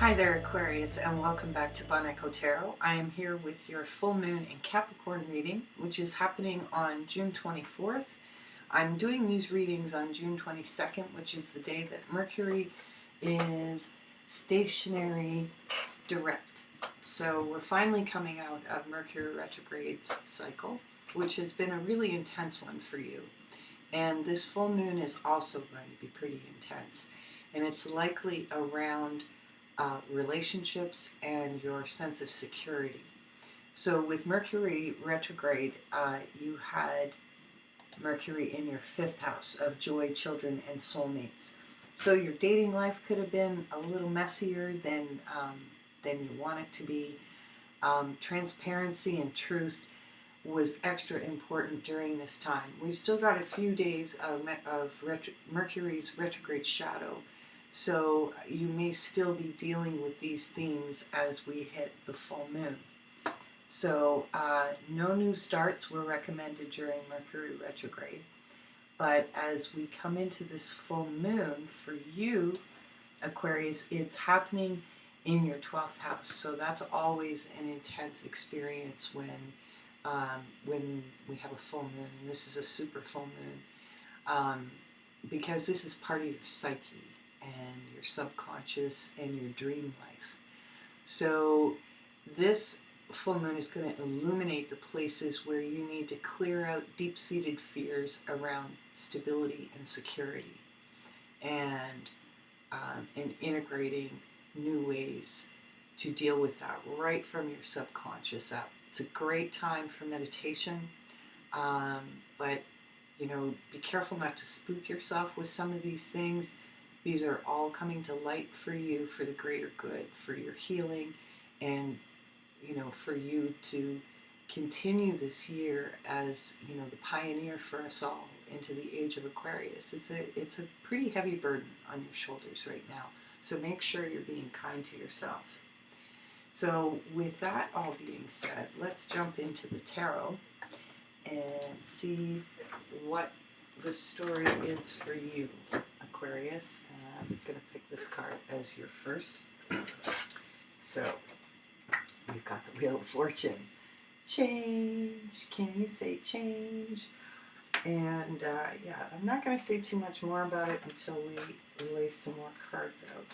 Hi there, Aquarius, and welcome back to Bon Echo Tarot. I am here with your full moon in Capricorn reading, which is happening on June 24th. I'm doing these readings on June 22nd, which is the day that Mercury is stationary direct. So we're finally coming out of Mercury retrograde's cycle, which has been a really intense one for you. And this full moon is also going to be pretty intense. And it's likely around relationships and your sense of security. So with Mercury retrograde, you had Mercury in your 5th house of joy, children, and soulmates. So your dating life could have been a little messier than you want it to be. Transparency and truth was extra important during this time. We've still got a few days of Mercury's retrograde shadow, so you may still be dealing with these themes as we hit the full moon. So no new starts were recommended during Mercury retrograde, but as we come into this full moon, for you, Aquarius, it's happening in your 12th house. So that's always an intense experience when we have a full moon. And this is a super full moon because this is part of your psyche and your subconscious and your dream life. So this full moon is going to illuminate the places where you need to clear out deep-seated fears around stability and security, and integrating new ways to deal with that right from your subconscious up. It's a great time for meditation, but be careful not to spook yourself with some of these things. These are all coming to light for you for the greater good, for your healing, and for you to continue this year as the pioneer for us all into the age of Aquarius. It's a pretty heavy burden on your shoulders right now. So make sure you're being kind to yourself. So with that all being said, let's jump into the tarot and see what the story is for you, Aquarius. And I'm going to pick this card as your first. So we've got the Wheel of Fortune. Change. Can you say change? And yeah, I'm not going to say too much more about it until we lay some more cards out.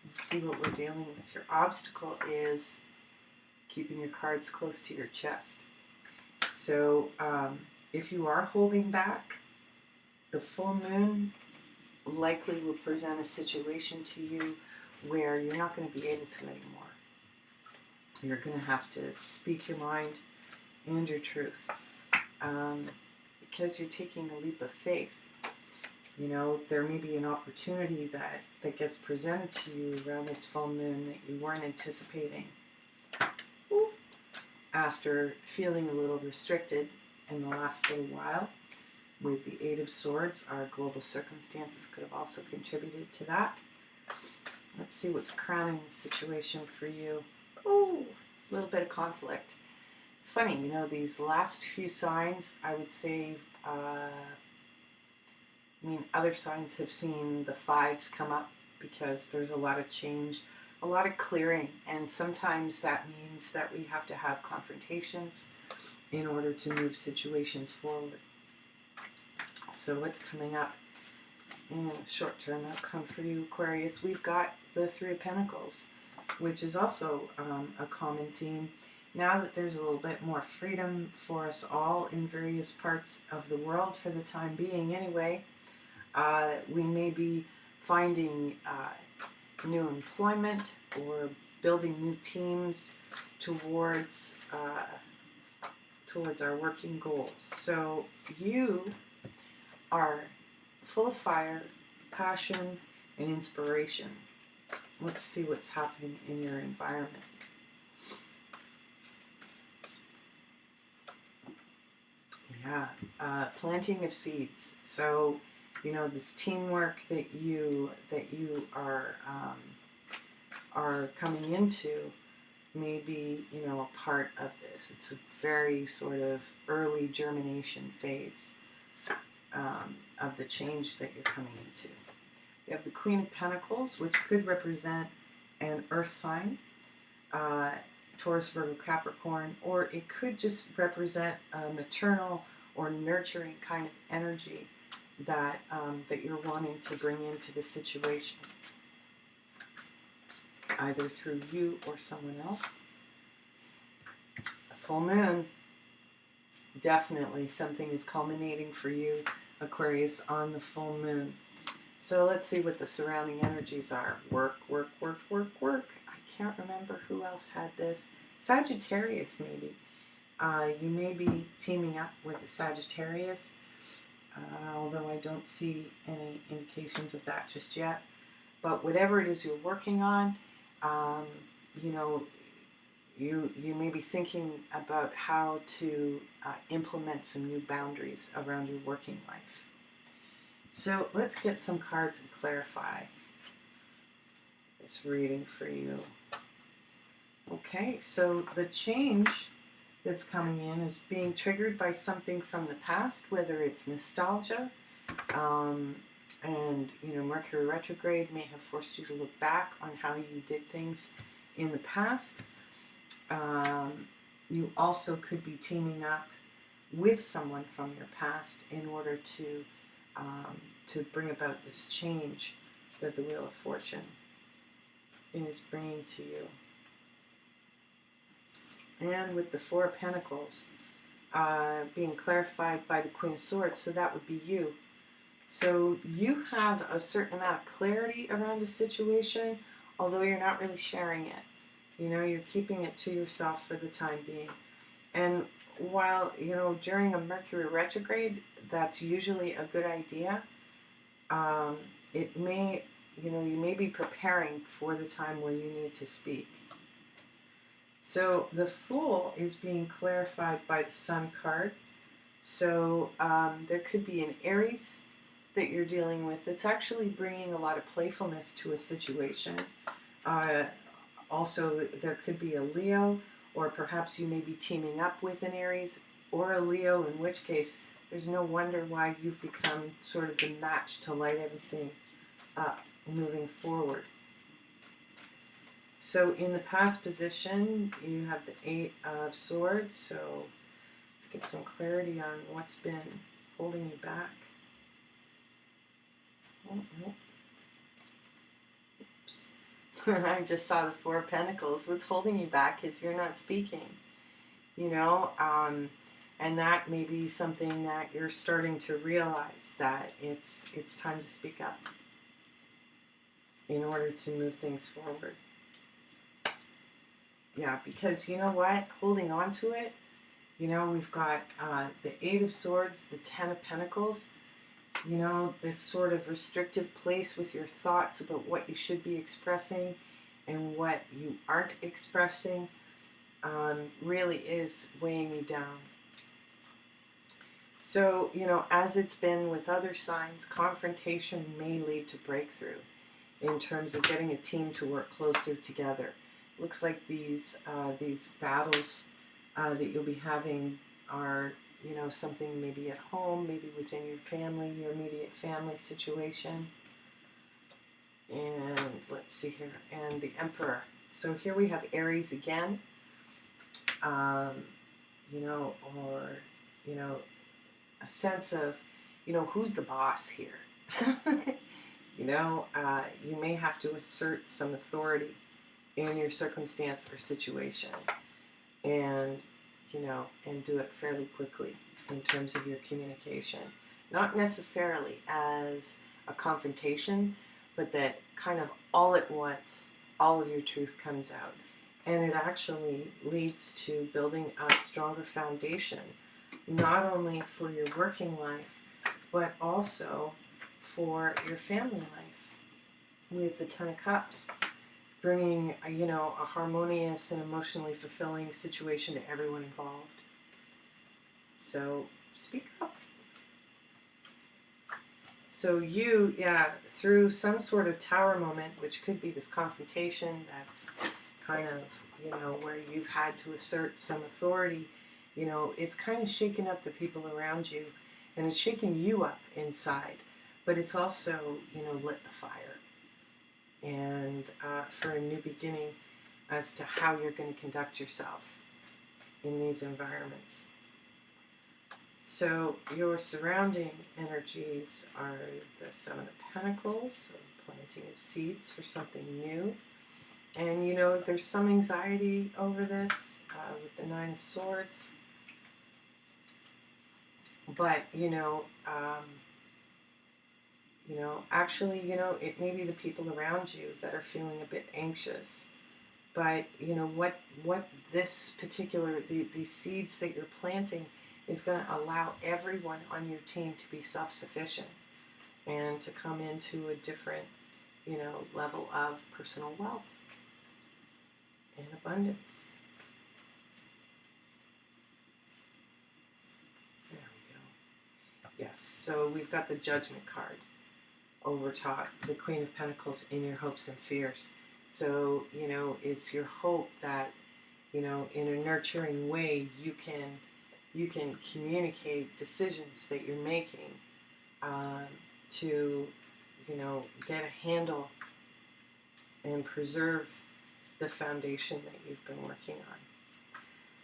Let's see what we're dealing with. Your obstacle is keeping your cards close to your chest. So if you are holding back, the full moon likely will present a situation to you where you're not going to be able to anymore. You're going to have to speak your mind and your truth because you're taking a leap of faith. There may be an opportunity that gets presented to you around this full moon that you weren't anticipating. After feeling a little restricted in the last little while with the Eight of Swords, our global circumstances could have also contributed to that. Let's see what's crowning the situation for you. Oh, a little bit of conflict. It's funny, these last few signs, I would say, other signs have seen the 5s come up because there's a lot of change, a lot of clearing, and sometimes that means that we have to have confrontations in order to move situations forward. So what's coming up in a short-term outcome for you, Aquarius? We've got the 3 of Pentacles, which is also a common theme. Now that there's a little bit more freedom for us all in various parts of the world, for the time being anyway, we may be finding new employment or building new teams towards our working goals. So you are full of fire, passion, and inspiration. Let's see what's happening in your environment. Yeah, planting of seeds. So this teamwork that you are coming into may be a part of this. It's a very sort of early germination phase of the change that you're coming into. You have the Queen of Pentacles, which could represent an earth sign, Taurus, Virgo, Capricorn, or it could just represent a maternal or nurturing kind of energy that that you're wanting to bring into the situation, either through you or someone else. A full moon, definitely something is culminating for you, Aquarius, on the full moon. So let's see what the surrounding energies are. Work, work, work, work, work. I can't remember who else had this. Sagittarius, maybe. You may be teaming up with a Sagittarius, although I don't see any indications of that just yet. But whatever it is you're working on, you know, you may be thinking about how to implement some new boundaries around your working life. So let's get some cards and clarify this reading for you. Okay, so the change that's coming in is being triggered by something from the past, whether it's nostalgia, and Mercury retrograde may have forced you to look back on how you did things in the past. You also could be teaming up with someone from your past in order to bring about this change that the Wheel of Fortune is bringing to you. And with the Four of Pentacles being clarified by the Queen of Swords, so that would be you. So you have a certain amount of clarity around a situation, although you're not really sharing it. You're keeping it to yourself for the time being. And while, during a Mercury retrograde, that's usually a good idea, it may, you may be preparing for the time where you need to speak. So the Fool is being clarified by the Sun card. So there could be an Aries that you're dealing with. It's actually bringing a lot of playfulness to a situation. Also, there could be a Leo, or perhaps you may be teaming up with an Aries or a Leo, in which case there's no wonder why you've become sort of the match to light everything up moving forward. So in the past position, you have the Eight of Swords. So let's get some clarity on what's been holding you back. Oops. I just saw the Four of Pentacles. What's holding you back is you're not speaking, and that may be something that you're starting to realize, that it's time to speak up in order to move things forward. Yeah, because you know what? Holding on to it, we've got the Eight of Swords, the Ten of Pentacles, this sort of restrictive place with your thoughts about what you should be expressing and what you aren't expressing really is weighing you down. So, as it's been with other signs, confrontation may lead to breakthrough in terms of getting a team to work closer together. Looks like these battles that you'll be having are, something maybe at home, maybe within your family, your immediate family situation. And let's see here, and the Emperor. So here we have Aries again, or a sense of, who's the boss here? You may have to assert some authority in your circumstance or situation, and do it fairly quickly in terms of your communication. Not necessarily as a confrontation, but that kind of all at once, all of your truth comes out. And it actually leads to building a stronger foundation, not only for your working life, but also for your family life, with the Ten of Cups, bringing, a harmonious and emotionally fulfilling situation to everyone involved. So speak up. So you, through some sort of tower moment, which could be this confrontation that's kind of, where you've had to assert some authority, it's kind of shaken up the people around you, and it's shaken you up inside, but it's also, lit the fire and for a new beginning as to how you're going to conduct yourself in these environments. So your surrounding energies are the Seven of Pentacles, so planting of seeds for something new. And you know, there's some anxiety over this with the Nine of Swords. But, actually, it may be the people around you that are feeling a bit anxious. But, what this particular, these seeds that you're planting is going to allow everyone on your team to be self-sufficient and to come into a different, level of personal wealth and abundance. There we go. Yes, so we've got the Judgment card over top, the Queen of Pentacles in your hopes and fears. So, it's your hope that, in a nurturing way, you can communicate decisions that you're making to, get a handle and preserve the foundation that you've been working on.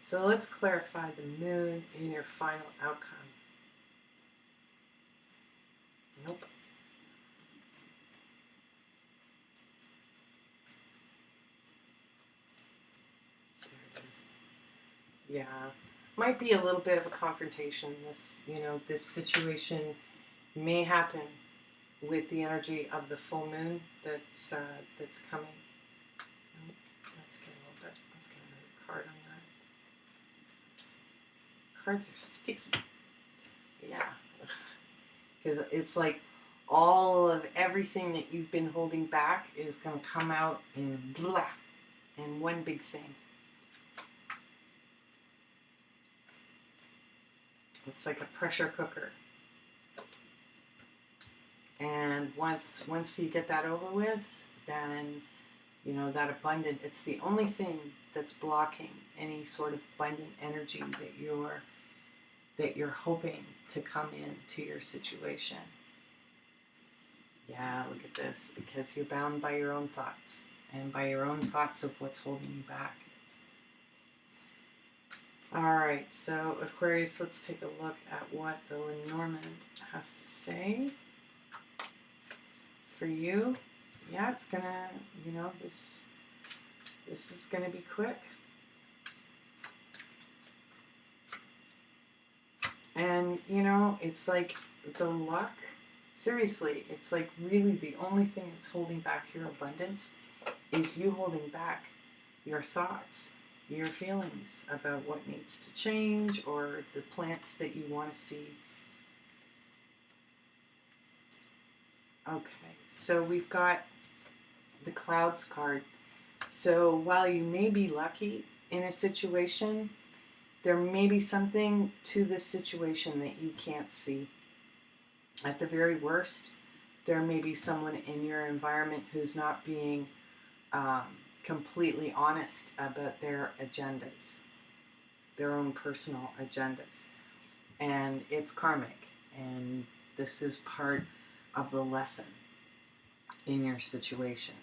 So let's clarify the moon in your final outcome. Nope. There it is. Yeah. Might be a little bit of a confrontation. This situation may happen with the energy of the full moon that's coming. Let's get a little bit. Let's get another card on that. Cards are sticky. Yeah, because it's like all of everything that you've been holding back is going to come out in blah, in one big thing. It's like a pressure cooker. And once you get that over with, then, that abundant, it's the only thing that's blocking any sort of abundant energy that you're hoping to come into your situation. Yeah, look at this, because you're bound by your own thoughts and by your own thoughts of what's holding you back. Alright, so Aquarius, let's take a look at what the Lenormand has to say for you. Yeah, it's gonna, this is gonna be quick. And, it's like the luck, seriously, it's like really the only thing that's holding back your abundance is you holding back your thoughts, your feelings about what needs to change or the plants that you want to see. Okay, so we've got the Clouds card. So while you may be lucky in a situation, there may be something to this situation that you can't see. At the very worst, there may be someone in your environment who's not being completely honest about their agendas, their own personal agendas. And it's karmic, and this is part of the lesson in your situation.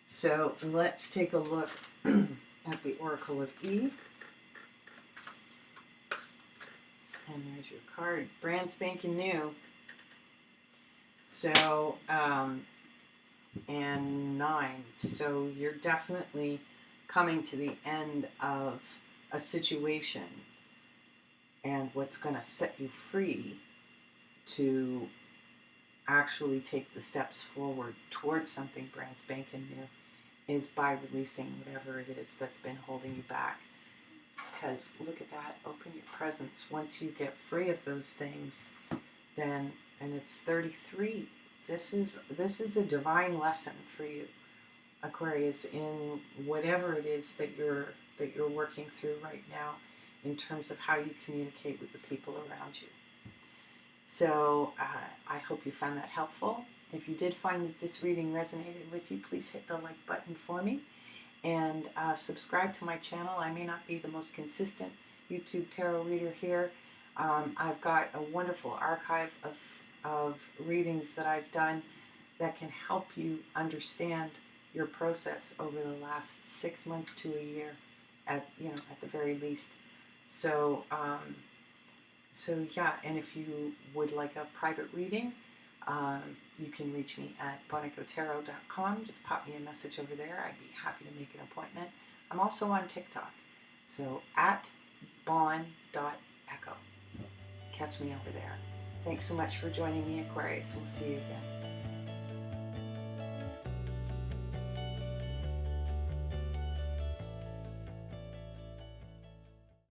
So let's take a look at the Oracle of E. And there's your card, brand spanking new. So, and 9. So you're definitely coming to the end of a situation, and what's going to set you free to actually take the steps forward towards something brand spanking new is by releasing whatever it is that's been holding you back. Because look at that, open your presence. Once you get free of those things, then, and it's 33. This is a divine lesson for you, Aquarius, in whatever it is that you're working through right now in terms of how you communicate with the people around you. So I hope you found that helpful. If you did find that this reading resonated with you, please hit the like button for me. And subscribe to my channel. I may not be the most consistent YouTube tarot reader here. I've got a wonderful archive of readings that I've done that can help you understand your process over the last 6 months to a year, at the very least. So yeah, and if you would like a private reading, you can reach me at bonicotero.com. Just pop me a message over there. I'd be happy to make an appointment. I'm also on TikTok, so at bon.echo. Catch me over there. Thanks so much for joining me, Aquarius. We'll see you again.